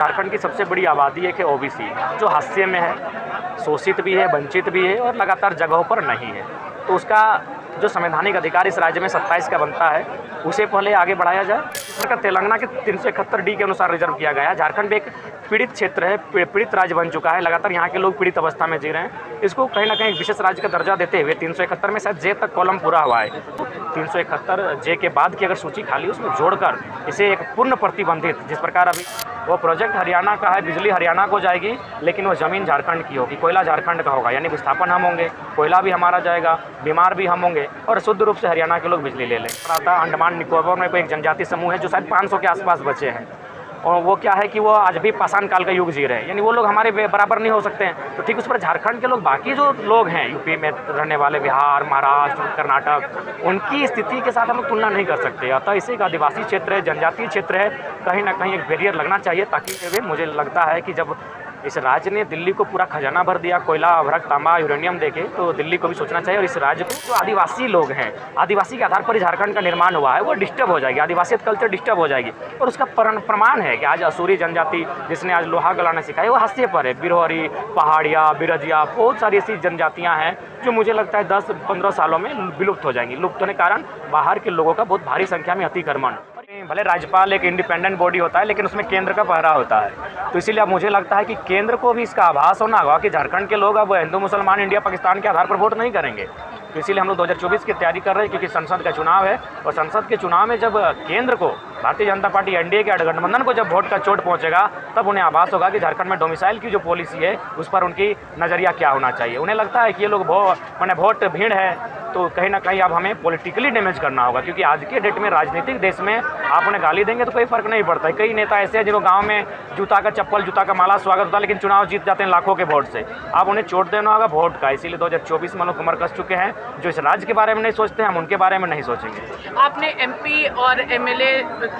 झारखंड की सबसे बड़ी आबादी है कि ओबीसी, जो हाशिए में है, शोषित भी है, वंचित भी है और लगातार जगहों पर नहीं है। तो उसका जो संवैधानिक अधिकार इस राज्य में 27 का बनता है, उसे पहले आगे बढ़ाया जाए। तेलंगाना के 371 डी के अनुसार रिजर्व किया गया है। झारखंड भी एक पीड़ित क्षेत्र है, पीड़ित राज्य बन चुका है। लगातार यहाँ के लोग पीड़ित अवस्था में जी रहे हैं। इसको कहीं ना कहीं विशेष राज्य का दर्जा देते हुए 371 में शायद जे तक कॉलम पूरा हुआ है, 371 जे के बाद की अगर सूची खाली उसमें जोड़कर इसे एक पूर्ण प्रतिबंधित, जिस प्रकार अभी वो प्रोजेक्ट हरियाणा का है, बिजली हरियाणा को जाएगी, लेकिन वो ज़मीन झारखंड की होगी, कोयला झारखंड का होगा, यानी विस्थापन हम होंगे, कोयला भी हमारा जाएगा, बीमार भी हम होंगे और शुद्ध रूप से हरियाणा के लोग बिजली ले लें। अंडमान निकोबार में कोई एक जनजाति समूह है जो शायद 500 के आसपास बचे हैं, और वो क्या है कि वो आज भी पाषाण काल का युग जी रहे हैं, यानी वो लोग हमारे बराबर नहीं हो सकते हैं। तो ठीक उस पर झारखंड के लोग, बाकी जो लोग हैं यूपी में रहने वाले, बिहार, महाराष्ट्र, कर्नाटक, उनकी स्थिति के साथ हम लोग तुलना नहीं कर सकते। अतः इसे एक आदिवासी क्षेत्र है, जनजातीय क्षेत्र है, कहीं ना कहीं एक बैरियर लगना चाहिए, ताकि मुझे लगता है कि जब इस राज्य ने दिल्ली को पूरा खजाना भर दिया, कोयला, अभ्रक, तांबा, यूरेनियम देके, तो दिल्ली को भी सोचना चाहिए। और इस राज्य को जो आदिवासी लोग हैं, आदिवासी के आधार पर ही झारखंड का निर्माण हुआ है, वो डिस्टर्ब हो जाएगी, आदिवासियत कल्चर डिस्टर्ब हो जाएगी। और उसका प्रमाण है कि आज असूरी जनजाति, जिसने आज लोहा गलाना सिखाया, वो हाशिए पर है। बिरहोरी, पहाड़िया, बिरजिया, बहुत सारी ऐसी जनजातियाँ हैं जो मुझे लगता है 10-15 सालों में विलुप्त हो जाएंगी। लुप्त होने के कारण बाहर के लोगों का बहुत भारी संख्या में अतिक्रमण। भले राज्यपाल एक इंडिपेंडेंट बॉडी होता है, लेकिन उसमें केंद्र का पहरा होता है। तो इसीलिए अब मुझे लगता है कि केंद्र को भी इसका आभास होना होगा कि झारखंड के लोग अब हिंदू, मुसलमान, इंडिया, पाकिस्तान के आधार पर वोट नहीं करेंगे। तो इसीलिए हम लोग 2024 की तैयारी कर रहे हैं, क्योंकि संसद का चुनाव है, और संसद के चुनाव में जब केंद्र को, भारतीय जनता पार्टी, एनडीए के गठबंधन को जब वोट का चोट पहुंचेगा, तब उन्हें आभास होगा कि झारखंड में डोमिसाइल की जो पॉलिसी है उस पर उनकी नज़रिया क्या होना चाहिए। उन्हें लगता है कि ये लोग वोट भीड़ है, तो कहीं ना कहीं अब हमें पॉलिटिकली डैमेज करना होगा, क्योंकि आज के डेट में राजनीतिक देश में आप उन्हें गाली देंगे तो कोई फर्क नहीं पड़ता है। कई नेता ऐसे हैं जिनको गांव में जूता का चप्पल, जूता का माला स्वागत होता है, लेकिन चुनाव जीत जाते हैं लाखों के वोट से। आप उन्हें चोट देना होगा वोट का। इसीलिए 2024 में लोग कमर कस चुके हैं। जो इस राज्य के बारे में नहीं सोचते हैं, हम उनके बारे में नहीं सोचेंगे। आपने एमपी और एमएलए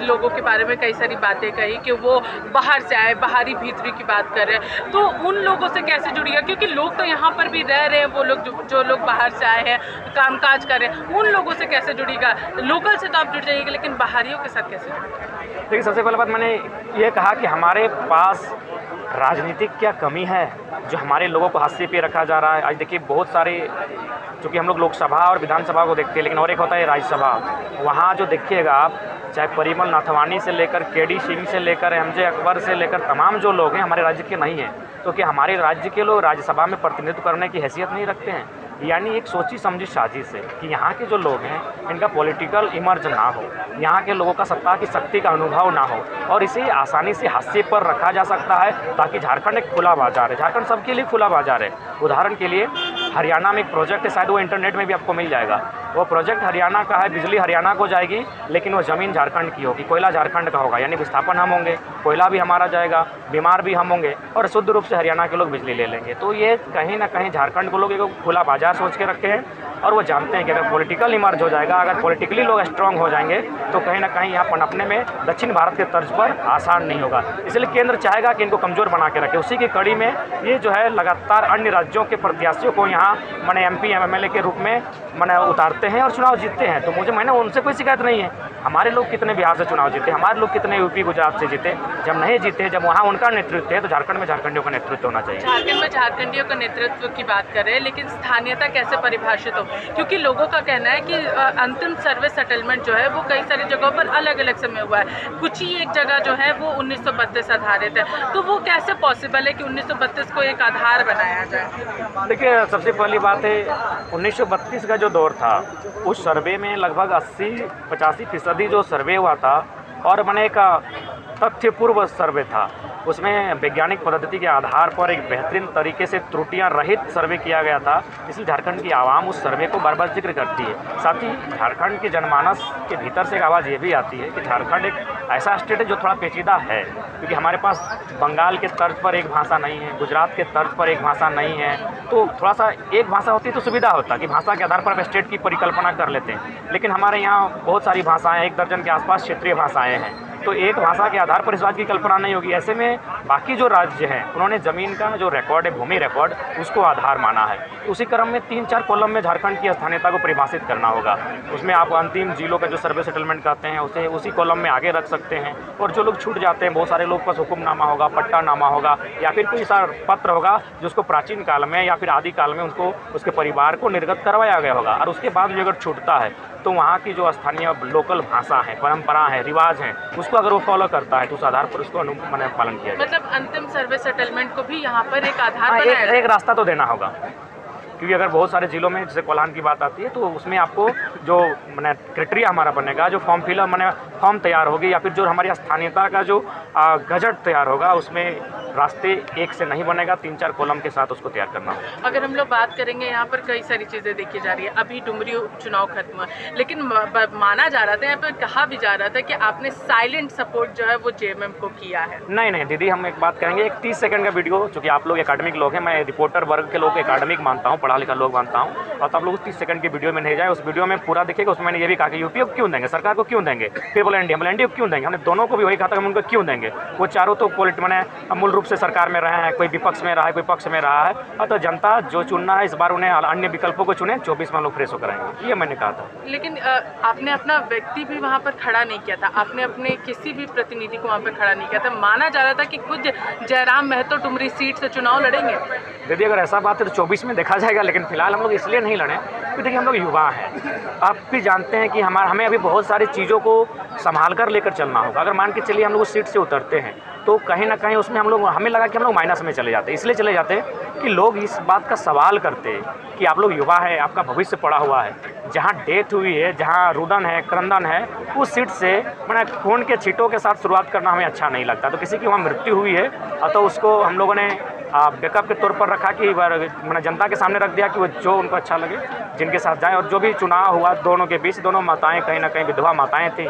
लोगों के बारे में कई सारी बातें कही कि वो बाहर से आए, बाहरी भीतरी की बात कर रहे हैं, तो उन लोगों से कैसे जुड़िएगा? क्योंकि लोग तो यहाँ पर भी रह रहे हैं, वो लोग जो लोग बाहर से आए हैं, कामकाज कर रहे हैं, उन लोगों से कैसे जुड़ेगा? लोकल से तो आप जुड़ जाइएगा, लेकिन बाहरियों के साथ कैसे जुड़ेगा? देखिए, सबसे पहले बात मैंने ये कहा कि हमारे पास राजनीतिक क्या कमी है जो हमारे लोगों को हाशिए पे रखा जा रहा है। आज देखिए, बहुत सारे, चूँकि हम लोग लोकसभा और विधानसभा को देखते हैं, लेकिन और एक होता है राज्यसभा। वहाँ जो देखिएगा आप, चाहे परिमल नाथवानी से लेकर केडी सिंह से लेकर एमजे अकबर से लेकर तमाम जो लोग हैं हमारे राज्य के नहीं हैं। तो क्या हमारे राज्य के लोग राज्यसभा में प्रतिनिधित्व करने की हैसियत नहीं रखते हैं? यानी एक सोची समझी साजिश है कि यहाँ के जो लोग हैं इनका पॉलिटिकल इमर्ज ना हो, यहाँ के लोगों का सत्ता की शक्ति का अनुभव ना हो, और इसे आसानी से हाशिए पर रखा जा सकता है, ताकि झारखंड एक खुला बाजार है। झारखंड सबके लिए खुला बाजार है। उदाहरण के लिए हरियाणा में एक प्रोजेक्ट है, शायद वो इंटरनेट में भी आपको मिल जाएगा। वो प्रोजेक्ट हरियाणा का है, बिजली हरियाणा को जाएगी, लेकिन वो ज़मीन झारखंड की होगी, कोयला झारखंड का होगा, यानी विस्थापन हम होंगे, कोयला भी हमारा जाएगा, बीमार भी हम होंगे और शुद्ध रूप से हरियाणा के लोग बिजली ले लेंगे। तो ये कहीं ना कहीं झारखंड को लोग एक खुला बाजार सोच के रखे हैं, और वो जानते हैं कि अगर पॉलिटिकल इमर्ज हो जाएगा, अगर पॉलिटिकली लोग स्ट्रांग हो जाएंगे, तो कहीं ना कहीं यहाँ पनपने में दक्षिण भारत के तर्ज पर आसान नहीं होगा। इसलिए केंद्र चाहेगा कि इनको कमज़ोर बना के रखे। उसी की कड़ी में ये जो है लगातार अन्य राज्यों के प्रत्याशियों को यहाँ मैंने एमपी एमएलए के रूप में मैंने उतारते हैं और चुनाव जीतते हैं। तो मुझे उनसे कोई शिकायत नहीं है। हमारे लोग कितने बिहार से चुनाव जीते, हमारे लोग कितने यूपी गुजरात से जीते। जब नहीं जीते, जब वहाँ उनका नेतृत्व है, तो झारखंड में झारखंडियों का नेतृत्व होना चाहिए। झारखंड में झारखंडियों का नेतृत्व की बात कर रहे हैं, लेकिन स्थानीयता कैसे परिभाषित हो? क्योंकि लोगों का कहना है कि अंतिम सर्वे सेटलमेंट जो है वो कई सारी जगहों पर अलग अलग समय हुआ है। कुछ ही एक जगह जो है वो 1932 आधारित है, तो वो कैसे पॉसिबल है कि 1932 को एक आधार बनाया जाए? देखिए, सबसे पहली बात है, 1932 का जो दौर था, उस सर्वे में लगभग 80-85% जो सर्वे हुआ था, और मैंने एक तथ्यपूर्व सर्वे था, उसमें वैज्ञानिक पद्धति के आधार पर एक बेहतरीन तरीके से त्रुटियां रहित सर्वे किया गया था। इसलिए झारखंड की आवाम उस सर्वे को बार बार जिक्र करती है। साथ ही झारखंड के जनमानस के भीतर से एक आवाज़ ये भी आती है कि झारखंड एक ऐसा स्टेट है जो थोड़ा पेचीदा है, क्योंकि हमारे पास बंगाल के तर्ज पर एक भाषा नहीं है, गुजरात के तर्ज पर एक भाषा नहीं है। तो थोड़ा सा एक भाषा होती तो सुविधा होता कि भाषा के आधार पर आप स्टेट की परिकल्पना कर लेते हैं, लेकिन हमारे यहाँ बहुत सारी भाषाएँ, 1 दर्जन के आसपास क्षेत्रीय भाषाएँ हैं। तो एक भाषा के आधार पर इस बात की कल्पना नहीं होगी। ऐसे में बाकी जो राज्य हैं उन्होंने ज़मीन का जो रिकॉर्ड है, भूमि रिकॉर्ड, उसको आधार माना है। उसी क्रम में 3-4 कॉलम में झारखंड की स्थानीयता को परिभाषित करना होगा। उसमें आप अंतिम जिलों का जो सर्वे सेटलमेंट कहते हैं उसे उसी कॉलम में आगे रख सकते हैं। और जो लोग छूट जाते हैं, बहुत सारे लोग पास हुक्मनामा होगा, पट्टानामा होगा, या फिर कोई सा पत्र होगा जिसको प्राचीन काल में या फिर आदि काल में उनको उसके परिवार को निर्गत करवाया गया होगा। और उसके बाद भी अगर छूटता है तो वहाँ की जो स्थानीय लोकल भाषा है, परंपरा है, रिवाज हैं, उसको अगर वो फॉलो करता है तो उस आधार पर उसको पालन किया जाए। मतलब अंतिम सर्वे सेटलमेंट को भी यहाँ पर एक आधार एक रास्ता तो देना होगा, क्योंकि अगर बहुत सारे ज़िलों में जैसे कोल्हान की बात आती है तो उसमें आपको जो क्राइटेरिया हमारा बनेगा, जो फॉर्म फिलअप फॉर्म तैयार होगी या फिर जो हमारी स्थानीयता का जो गजट तैयार होगा उसमें रास्ते एक से नहीं बनेगा, 3-4 कॉलम के साथ उसको तैयार करना होगा। अगर हम लोग बात करेंगे, यहाँ पर कई सारी चीज़ें देखी जा रही है। अभी डुमरी उपचुनाव खत्म हुआ, लेकिन माना जा रहा था, यहाँ पर कहा भी जा रहा था कि आपने साइलेंट सपोर्ट जो है वो जेएमएम को किया है। नहीं दीदी, हम एक बात करेंगे, एक 30 सेकंड का वीडियो, चूँकि आप लोग एकेडमिक लोग हैं, मैं रिपोर्टर वर्ग के लोग एकेडमिक मानता हूँ, पढ़ा लिखा लोग मानता हूँ, और तो आप लोग उस 30 सेकंड की वीडियो में नहीं जाए। उस वीडियो में पूरा देखिएगा। उसमें मैंने ये भी कहा कि यूपी को क्यों देंगे, सरकार को क्यों देंगे, फिर बोले एनडीए को क्यों देंगे। हमने दोनों को भी वही कहा था कि हम उनको क्यों देंगे। वो चारों तो मूल रूप से सरकार में रहे हैं, कोई विपक्ष में रहा है, कोई पक्ष में रहा है, और तो जनता जो चुनना है इस बार उन्हें अन्य विकल्पों को चुने, 24 में लोग फ्रेश होकर आएंगे, ये मैंने कहा था। लेकिन आपने अपना व्यक्ति भी वहाँ पर खड़ा नहीं किया था, आपने अपने किसी भी प्रतिनिधि को वहाँ पर खड़ा नहीं किया था। माना जा रहा था कि खुद जयराम महतो डुमरी सीट से चुनाव लड़ेंगे। यदि अगर ऐसा बात है तो 24 में देखा जाएगा, लेकिन फिलहाल हम लोग इसलिए नहीं लड़े क्योंकि देखिए हम लोग युवा हैं। आप भी जानते हैं कि हमें अभी बहुत सारी चीज़ों को संभाल कर लेकर चलना होगा। अगर मान के चलिए हम लोग उस सीट से उतरते हैं तो कहीं ना कहीं उसमें हमें लगा कि हम लोग माइनस में चले जाते हैं। इसलिए चले जाते हैं कि लोग इस बात का सवाल करते हैं कि आप लोग युवा है, आपका भविष्य पड़ा हुआ है, जहाँ डेथ हुई है, जहाँ रुदन है, क्रंदन है, उस सीट से खून के छींटों के साथ शुरुआत करना हमें अच्छा नहीं लगता। तो किसी की वहाँ मृत्यु हुई है तो उसको हम लोगों ने बैकअप के तौर पर रखा कि जनता के सामने रख दिया कि वो जो उनको अच्छा लगे जिनके साथ जाएं। और जो भी चुनाव हुआ दोनों के बीच, दोनों माताएं कहीं ना कहीं विधवा माताएं थी,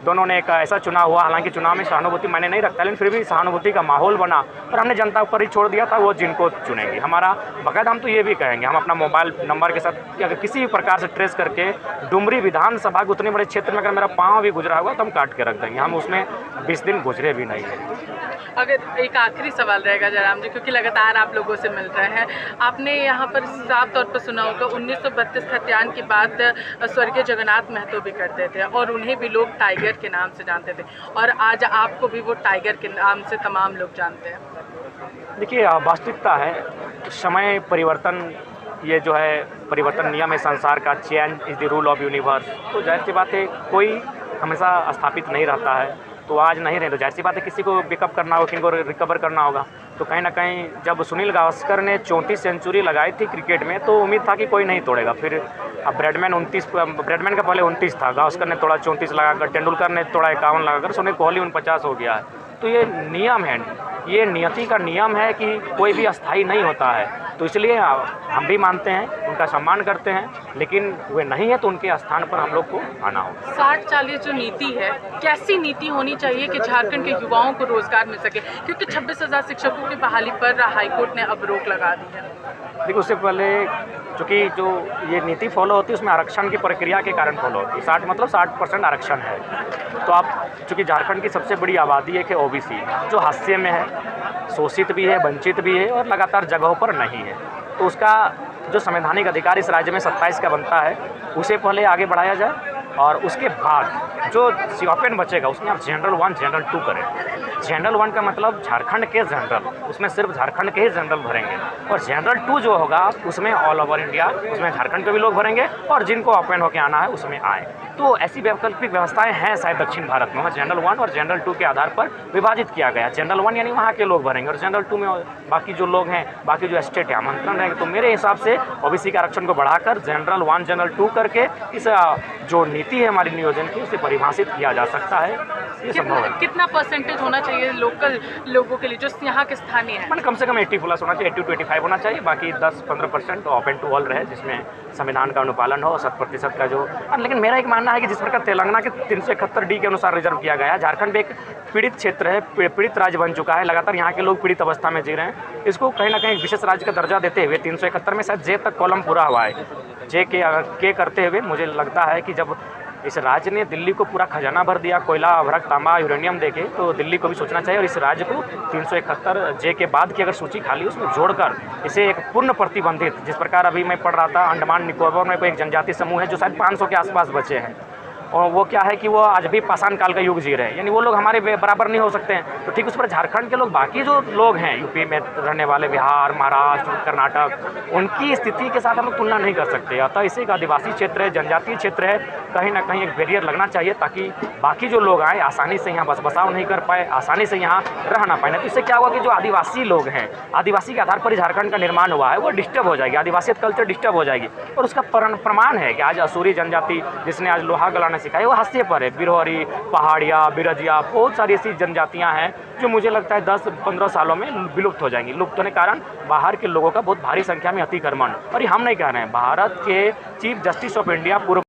दोनों ने एक ऐसा चुनाव हुआ, हालांकि चुनाव में सहानुभूति मैंने नहीं रखता, लेकिन फिर भी सहानुभूति का माहौल बना और हमने जनता पर ही छोड़ दिया था वो जिनको चुनेंगे। हमारा बाकायदा हम तो ये भी कहेंगे, हम अपना मोबाइल नंबर के साथ अगर किसी भी प्रकार से ट्रेस करके डुमरी विधानसभा के उतने बड़े क्षेत्र में अगर मेरा पाँव भी गुजरा होगा तो हम काट के रख देंगे। हम उसमें 20 दिन गुजरे भी नहीं है। अगर एक आखिरी सवाल रहेगा जयराम जी, क्योंकि लगातार आप लोगों से मिल रहे हैं, आपने यहाँ पर साफ तौर पर सुना होगा 1932 खतियान की बात स्वर्गीय जगन्नाथ महतो भी करते थे और उन्हें भी लोग टाइगर के नाम से जानते थे, और आज आपको भी वो टाइगर के नाम से तमाम लोग जानते हैं। देखिए वास्तविकता है, समय परिवर्तन, ये जो है परिवर्तन नियम है संसार का, change is the rule of universe. तो जाहिर सी बात है कोई हमेशा स्थापित नहीं रहता है, तो आज नहीं रहे तो जाहिर सी बात है किसी को पिकअप करना होगा, किसी को रिकवर करना होगा। तो कहीं ना कहीं जब सुनील गावस्कर ने 34 सेंचुरी लगाई थी क्रिकेट में तो उम्मीद था कि कोई नहीं तोड़ेगा। फिर अब ब्रैडमैन का पहले 29 था, गावस्कर ने तोड़ा 34 लगाकर, तेंदुलकर ने तोड़ा 51 लगाकर, सुनील कोहली 49 हो गया है। तो ये नियम है, ये नियति का नियम है कि कोई भी अस्थाई नहीं होता है। तो इसलिए हम भी मानते हैं, उनका सम्मान करते हैं, लेकिन वे नहीं है तो उनके स्थान पर हम लोग को आना होगा। 60-40 जो नीति है, कैसी नीति होनी चाहिए कि झारखंड के युवाओं को रोजगार मिल सके, क्योंकि 26,000 शिक्षकों की बहाली पर हाईकोर्ट ने अब रोक लगा दी है। देखिए उससे पहले चूँकि जो ये नीति फॉलो होती है उसमें आरक्षण की प्रक्रिया के कारण फॉलो होती है। 60% आरक्षण है। तो आप चूँकि झारखंड की सबसे बड़ी आबादी है कि ओबीसी, जो हाशिए में है, शोषित भी है, वंचित भी है और लगातार जगहों पर नहीं है, तो उसका जो संवैधानिक अधिकार इस राज्य में 27 का बनता है उसे पहले आगे बढ़ाया जाए, और उसके बाद जो ऑप्शन बचेगा उसमें आप जनरल 1 जनरल 2 करें। जनरल 1 का मतलब झारखंड के जनरल, उसमें सिर्फ झारखंड के ही जनरल भरेंगे, और जनरल 2 जो होगा उसमें ऑल ओवर इंडिया, उसमें झारखंड के भी लोग भरेंगे और जिनको ओपन होकर आना है उसमें आए। तो ऐसी वैकल्पिक व्यवस्थाएं हैं शायद दक्षिण भारत में, जनरल 1 और जनरल 2 के आधार पर विभाजित किया गया। जनरल 1 यानी वहाँ के लोग भरेंगे और जनरल 2 में बाकी जो लोग हैं, बाकी जो स्टेट है आमंत्रण रहेंगे। तो मेरे हिसाब से ओबीसी के आरक्षण को बढ़ाकर जनरल 1 जनरल 2 करके इस जो नीति है हमारी नियोजन की उसे परिभाषित किया जा सकता है। ये संभव है। कितना परसेंटेज होना चाहिए लोकल लोगों के लिए जो यहाँ के स्थानीय है? कम से कम 80+ होना चाहिए, 80 to 85 होना चाहिए, बाकी 10-15% ओपन टू ऑल रहे जिसमें संविधान का अनुपालन हो, 7% का जो। लेकिन मेरा एक मानना है कि जिस प्रकार तेलंगाना के 371D के अनुसार रिजर्व किया गया है, झारखंड भी एक पीड़ित क्षेत्र है, पीड़ित राज्य बन चुका है, लगातार यहाँ के लोग पीड़ित अवस्था में जी रहे हैं। इसको कहीं ना कहीं विशेष राज्य का दर्जा देते हुए 371 में शायद जे तक कॉलम पूरा हुआ है, जे के करते हुए मुझे लगता है कि जब इस राज्य ने दिल्ली को पूरा खजाना भर दिया, कोयला, अभ्रक, तांबा, यूरेनियम देके, तो दिल्ली को भी सोचना चाहिए और इस राज्य को 371 जे के बाद की अगर सूची खाली उसमें जोड़कर इसे एक पूर्ण प्रतिबंधित, जिस प्रकार अभी मैं पढ़ रहा था अंडमान निकोबार में कोई एक जनजातीय समूह है जो शायद 500 के आसपास बचे हैं, और वो क्या है कि वो आज भी पाषाण काल का युग जी रहे हैं, यानी वो लोग हमारे बराबर नहीं हो सकते हैं। तो ठीक उस पर झारखंड के लोग, बाकी जो लोग हैं यूपी में रहने वाले, बिहार, महाराष्ट्र, कर्नाटक, उनकी स्थिति के साथ हम लोग तुलना नहीं कर सकते। अतः इसे एक आदिवासी क्षेत्र है, जनजातीय क्षेत्र है, कहीं ना कहीं एक बैरियर लगना चाहिए ताकि बाकी जो लोग आए आसानी से यहाँ बसाव नहीं कर पाए, आसानी से यहाँ रह ना पाए। तो इससे क्या होगा कि जो आदिवासी लोग हैं, आदिवासी के आधार पर ही झारखंड का निर्माण हुआ है, वो डिस्टर्ब हो जाएगी, आदिवासियत कल्चर डिस्टर्ब हो जाएगी। और उसका प्रमाण है कि आज असुरी जनजाति जिसने आज लोहा गलाना सिखाया वो हाशिए पर है। बिरहोरी, पहाड़िया, बिरजिया, बहुत सारी ऐसी जनजातियाँ हैं जो मुझे लगता है 10-15 सालों में विलुप्त हो जाएंगी। लुप्त होने के कारण बाहर के लोगों का बहुत भारी संख्या में अतिक्रमण, और ये हम नहीं कह रहे हैं, भारत के चीफ जस्टिस ऑफ इंडिया पूर्व